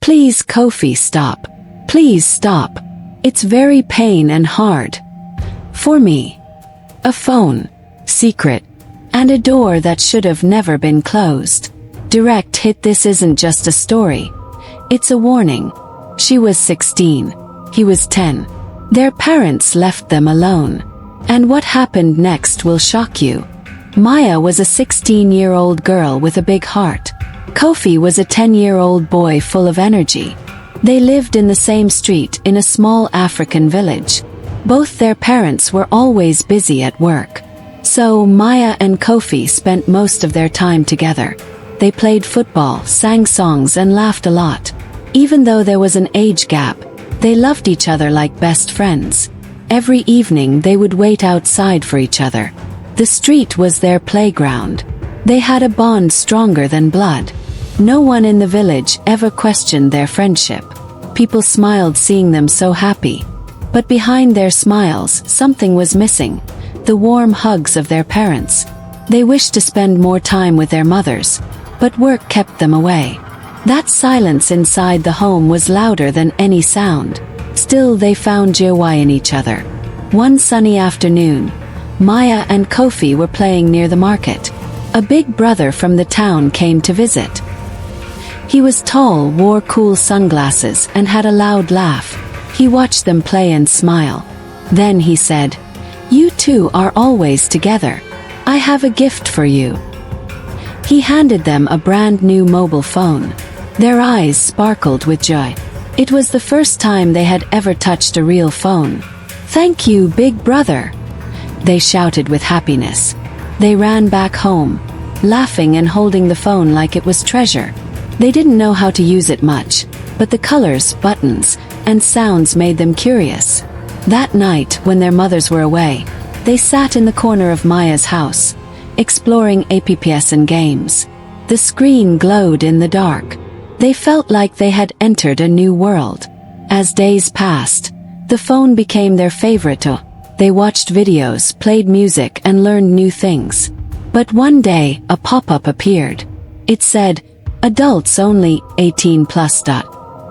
Please, Kofi, stop. Please stop. It's very pain and hard. For me. A phone. Secret. And a door that should have never been closed. Direct hit. This isn't just a story. It's a warning. She was 16. He was 10. Their parents left them alone. And what happened next will shock you. Maya was a 16-year-old girl with a big heart. Kofi was a 10-year-old boy full of energy. They lived in the same street in a small African village. Both their parents were always busy at work. So Maya and Kofi spent most of their time together. They played football, sang songs, and laughed a lot. Even though there was an age gap, they loved each other like best friends. Every evening they would wait outside for each other. The street was their playground. They had a bond stronger than blood. No one in the village ever questioned their friendship. People smiled seeing them so happy. But behind their smiles, something was missing. The warm hugs of their parents. They wished to spend more time with their mothers, but work kept them away. That silence inside the home was louder than any sound. Still, they found joy in each other. One sunny afternoon, Maya and Kofi were playing near the market. A big brother from the town came to visit. He was tall, wore cool sunglasses, and had a loud laugh. He watched them play and smile. Then he said, "You two are always together. I have a gift for you." He handed them a brand new mobile phone. Their eyes sparkled with joy. It was the first time they had ever touched a real phone. "Thank you, big brother," they shouted with happiness. They ran back home, laughing and holding the phone like it was treasure. They didn't know how to use it much, but the colors, buttons, and sounds made them curious. That night, when their mothers were away, they sat in the corner of Maya's house, exploring apps and games. The screen glowed in the dark. They felt like they had entered a new world. As days passed, the phone became their favorite toy. They watched videos, played music, and learned new things. But one day, a pop-up appeared. It said, "Adults only, 18 plus."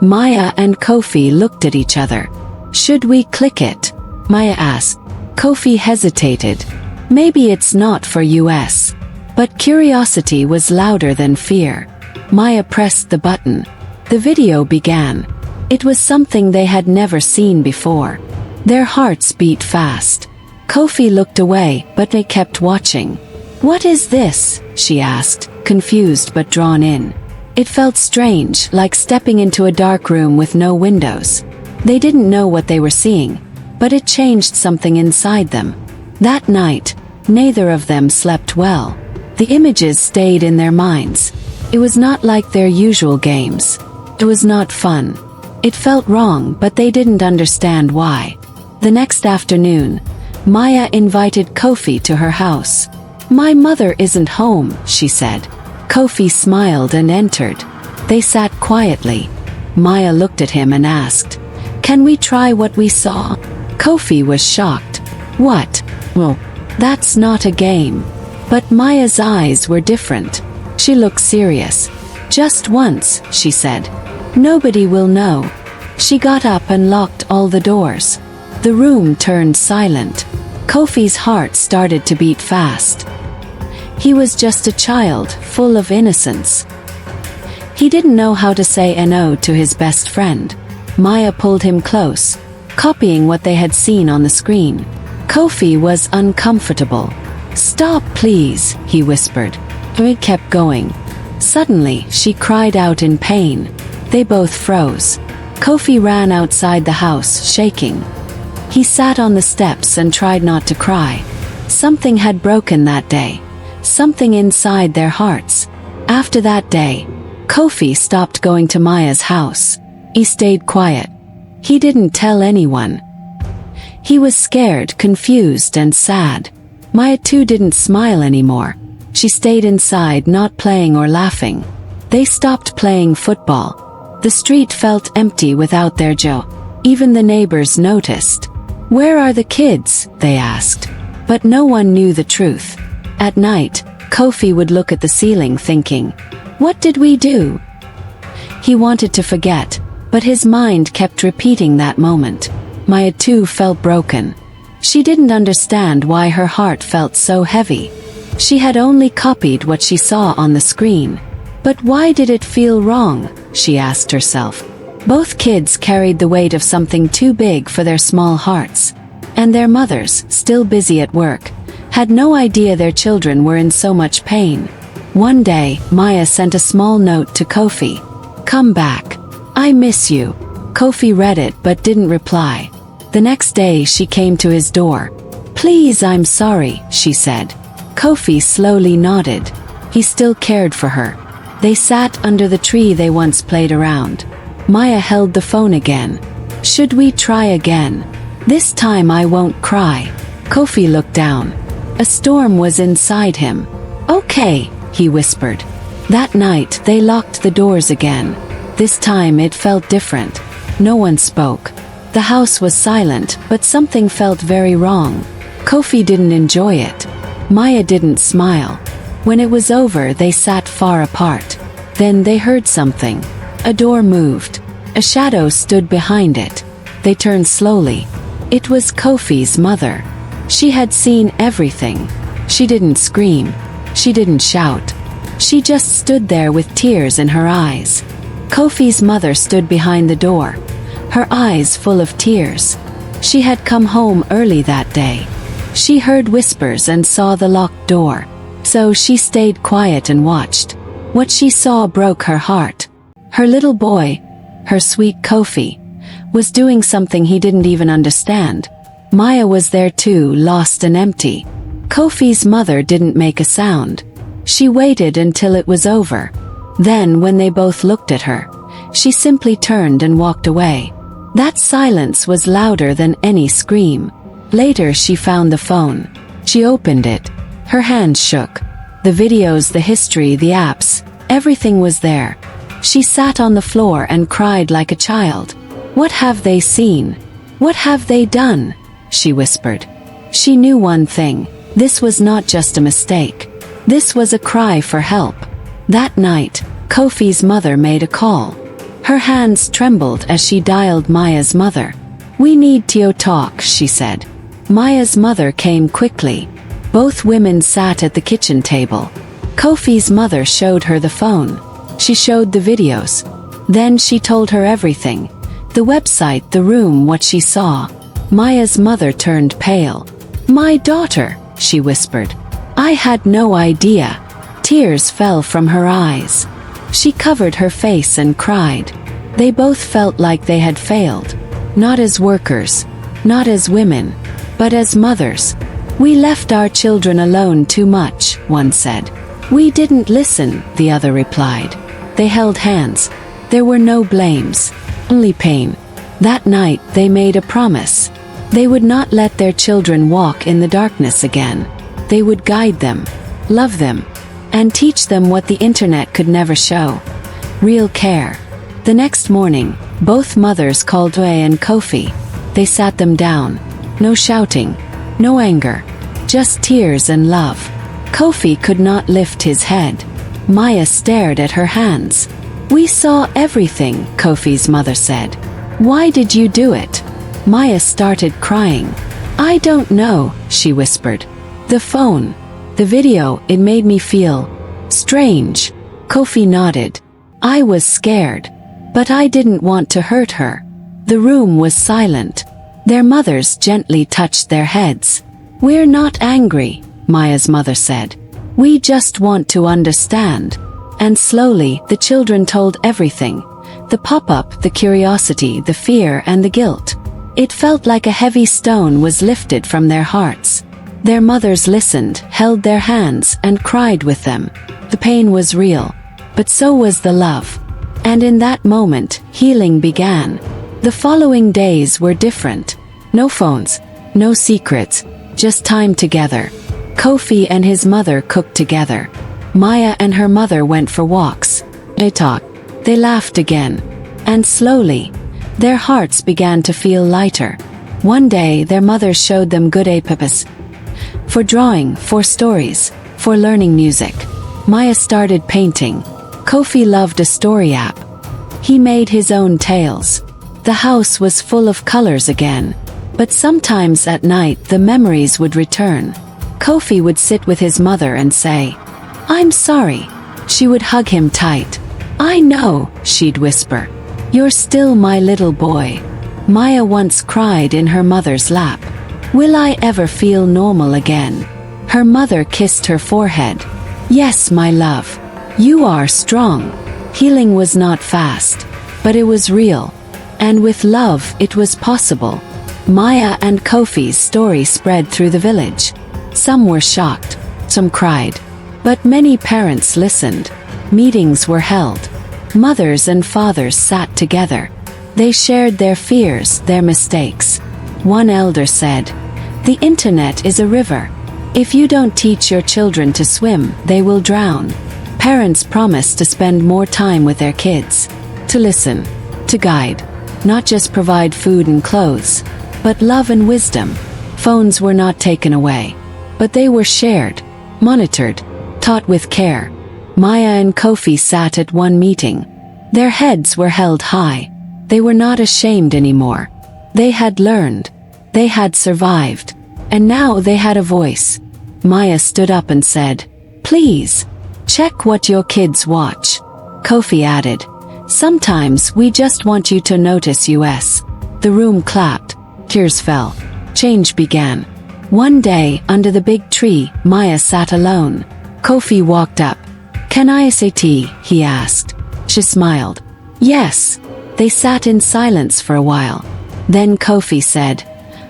Maya and Kofi looked at each other. "Should we click it?" Maya asked. Kofi hesitated. "Maybe it's not for us." But curiosity was louder than fear. Maya pressed the button. The video began. It was something they had never seen before. Their hearts beat fast. Kofi looked away, but they kept watching. "What is this?" she asked, confused but drawn in. It felt strange, like stepping into a dark room with no windows. They didn't know what they were seeing, but it changed something inside them. That night, neither of them slept well. The images stayed in their minds. It was not like their usual games. It was not fun. It felt wrong, but they didn't understand why. The next afternoon, Maya invited Kofi to her house. "My mother isn't home," she said. Kofi smiled and entered. They sat quietly. Maya looked at him and asked, "Can we try what we saw?" Kofi was shocked. "What?" "Well, that's not a game." But Maya's eyes were different. She looked serious. "Just once," she said. "Nobody will know." She got up and locked all the doors. The room turned silent. Kofi's heart started to beat fast. He was just a child, full of innocence. He didn't know how to say no to his best friend. Maya pulled him close, copying what they had seen on the screen. Kofi was uncomfortable. "Stop, please," he whispered. He kept going. Suddenly, she cried out in pain. They both froze. Kofi ran outside the house, shaking. He sat on the steps and tried not to cry. Something had broken that day. Something inside their hearts. After that day, Kofi stopped going to Maya's house. He stayed quiet. He didn't tell anyone. He was scared, confused, and sad. Maya too didn't smile anymore. She stayed inside, not playing or laughing. They stopped playing football. The street felt empty without their Joe. Even the neighbors noticed. "Where are the kids?" they asked. But no one knew the truth. At night, Kofi would look at the ceiling thinking, "What did we do?" He wanted to forget, but his mind kept repeating that moment. Maya too felt broken. She didn't understand why her heart felt so heavy. She had only copied what she saw on the screen. But why did it feel wrong? She asked herself. Both kids carried the weight of something too big for their small hearts. And their mothers, still busy at work, had no idea their children were in so much pain. One day, Maya sent a small note to Kofi. "Come back. I miss you." Kofi read it but didn't reply. The next day she came to his door. "Please, I'm sorry," she said. Kofi slowly nodded. He still cared for her. They sat under the tree they once played around. Maya held the phone again. "Should we try again? This time I won't cry." Kofi looked down. A storm was inside him. "Okay," he whispered. That night they locked the doors again. This time it felt different. No one spoke. The house was silent, but something felt very wrong. Kofi didn't enjoy it. Maya didn't smile. When it was over, they sat far apart. Then they heard something. A door moved. A shadow stood behind it. They turned slowly. It was Kofi's mother. She had seen everything. She didn't scream. She didn't shout. She just stood there with tears in her eyes. Kofi's mother stood behind the door, her eyes full of tears. She had come home early that day. She heard whispers and saw the locked door. So she stayed quiet and watched. What she saw broke her heart. Her little boy, her sweet Kofi, was doing something he didn't even understand. Maya was there too, lost and empty. Kofi's mother didn't make a sound. She waited until it was over. Then, when they both looked at her, she simply turned and walked away. That silence was louder than any scream. Later she found the phone. She opened it. Her hands shook. The videos, the history, the apps, everything was there. She sat on the floor and cried like a child. "What have they seen? What have they done?" she whispered. She knew one thing. This was not just a mistake. This was a cry for help. That night, Kofi's mother made a call. Her hands trembled as she dialed Maya's mother. "We need to talk," she said. Maya's mother came quickly. Both women sat at the kitchen table. Kofi's mother showed her the phone. She showed the videos. Then she told her everything. The website, the room, what she saw. Maya's mother turned pale. "My daughter," she whispered. "I had no idea." Tears fell from her eyes. She covered her face and cried. They both felt like they had failed. Not as workers, not as women, but as mothers. "We left our children alone too much," one said. "We didn't listen," the other replied. They held hands. There were no blames, only pain. That night they made a promise. They would not let their children walk in the darkness again. They would guide them, love them, and teach them what the internet could never show. Real care. The next morning, both mothers called Ray and Kofi. They sat them down. No shouting, no anger, just tears and love. Kofi could not lift his head. Maya stared at her hands. "We saw everything," Kofi's mother said. "Why did you do it?" Maya started crying. "I don't know," she whispered. "The phone, the video, it made me feel strange." Kofi nodded. "I was scared. But I didn't want to hurt her." The room was silent. Their mothers gently touched their heads. "We're not angry," Maya's mother said. "We just want to understand." And slowly, the children told everything. The pop-up, the curiosity, the fear, and the guilt. It felt like a heavy stone was lifted from their hearts. Their mothers listened, held their hands, and cried with them. The pain was real, but so was the love. And in that moment, healing began. The following days were different. No phones, no secrets, just time together. Kofi and his mother cooked together. Maya and her mother went for walks. They talked. They laughed again. And slowly, their hearts began to feel lighter. One day, their mother showed them good apps. For drawing, for stories, for learning music. Maya started painting. Kofi loved a story app. He made his own tales. The house was full of colors again. But sometimes at night the memories would return. Kofi would sit with his mother and say, "I'm sorry." She would hug him tight. "I know," she'd whisper. "You're still my little boy." Maya once cried in her mother's lap. "Will I ever feel normal again?" Her mother kissed her forehead. "Yes, my love. You are strong." Healing was not fast, but it was real. And with love, it was possible. Maya and Kofi's story spread through the village. Some were shocked, some cried. But many parents listened. Meetings were held. Mothers and fathers sat together. They shared their fears, their mistakes. One elder said, "The internet is a river. If you don't teach your children to swim, they will drown." Parents promised to spend more time with their kids, to listen, to guide, not just provide food and clothes, but love and wisdom. Phones were not taken away, but they were shared, monitored, taught with care. Maya and Kofi sat at one meeting. Their heads were held high. They were not ashamed anymore. They had learned. They had survived. And now they had a voice. Maya stood up and said, "Please, check what your kids watch." Kofi added, "Sometimes we just want you to notice us." The room clapped. Tears fell. Change began. One day, under the big tree, Maya sat alone. Kofi walked up. "Can I say tea?" he asked. She smiled. "Yes." They sat in silence for a while. Then Kofi said,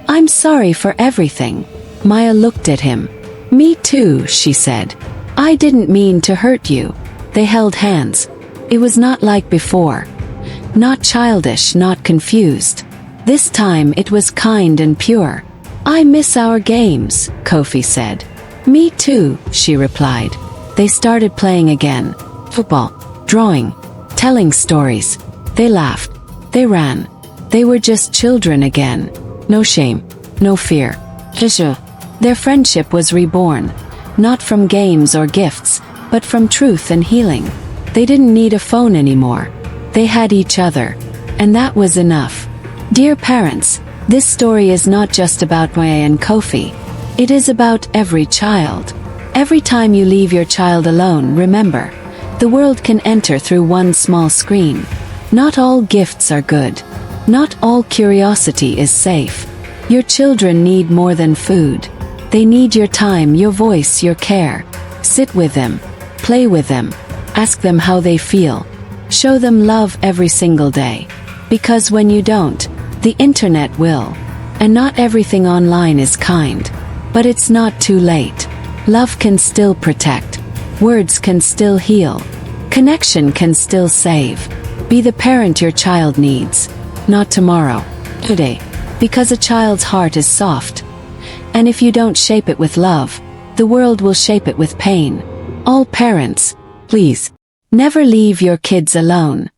"I'm sorry for everything." Maya looked at him. "Me too," she said. "I didn't mean to hurt you." They held hands. It was not like before. Not childish, not confused. This time it was kind and pure. "I miss our games," Kofi said. "Me too," she replied. They started playing again. Football, drawing, telling stories. They laughed. They ran. They were just children again. No shame. No fear. Their friendship was reborn. Not from games or gifts, but from truth and healing. They didn't need a phone anymore. They had each other. And that was enough. Dear parents, this story is not just about Maya and Kofi. It is about every child. Every time you leave your child alone, remember, the world can enter through one small screen. Not all gifts are good. Not all curiosity is safe. Your children need more than food. They need your time, your voice, your care. Sit with them. Play with them. Ask them how they feel. Show them love every single day. Because when you don't, the internet will. And not everything online is kind. But it's not too late. Love can still protect. Words can still heal. Connection can still save. Be the parent your child needs. Not tomorrow. Today. Because a child's heart is soft. And if you don't shape it with love, the world will shape it with pain. All parents, please, never leave your kids alone.